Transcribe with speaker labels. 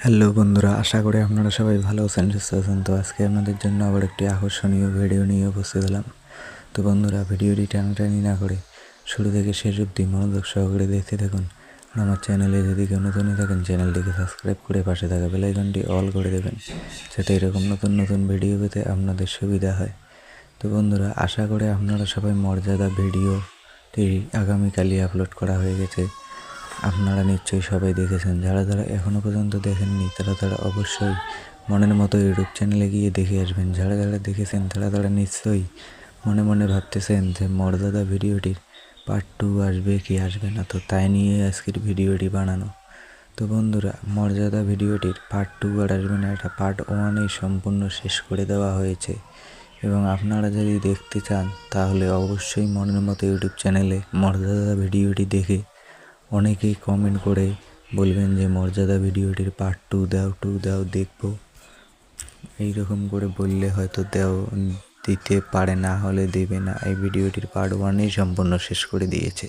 Speaker 1: Hello বন্ধুরা, আশা করি আপনারা সবাই ভালো আছেন, সুস্থ আছেন। তো আজকে আপনাদের জন্য আবার একটি আকর্ষণীয় ভিডিও নিয়ে উপস্থিত হলাম। তো বন্ধুরা, ভিডিওটি টানাটানি না করে শুরু থেকে শেষ অবধি মনোযোগ সহকারে দেখতে থাকুন। আর আমার চ্যানেলে যদি কেউ নতুন থাকেন, চ্যানেলটিকে সাবস্ক্রাইব করে পাশে থাকা বেল আইকনটি অল করে দেবেন, যাতে এরকম নতুন নতুন ভিডিও পেতে আপনাদের সুবিধা হয়। তো বন্ধুরা, আশা করি আপনারা সবাই মর্যাদা ভিডিওটি আগামীকালই আপলোড করা হয়ে গেছে। আপনারা নিশ্চয়ই সবাই দেখেছেন। যারা যারা এখনও পর্যন্ত দেখেননি তারা অবশ্যই মনের মতো ইউটিউব চ্যানেলে গিয়ে দেখে আসবেন। যারা যারা দেখেছেন তারা নিশ্চয়ই মনে মনে ভাবতেছেন যে মর্যাদা ভিডিওটির পার্ট 2 আসবে কি আসবে না। তো তাই নিয়ে আজকের ভিডিওটি বানানো। তো বন্ধুরা, মর্যাদা ভিডিওটির পার্ট 2 আর আসবে না, এটা পার্ট 1-এই সম্পূর্ণ শেষ করে দেওয়া হয়েছে। এবং আপনারা যদি দেখতে চান তাহলে অবশ্যই মনের মতো ইউটিউব চ্যানেলে মর্যাদা ভিডিওটি দেখে অনেকেই কমেন্ট করে বলবেন যে মর্যাদা ভিডিওটির পার্ট 2 দাও দেখবো। এইরকম করে বললে হয়তো দিতে পারে, না হলে দেবে না। এই ভিডিওটির পার্ট 1-এই সম্পূর্ণ শেষ করে দিয়েছে।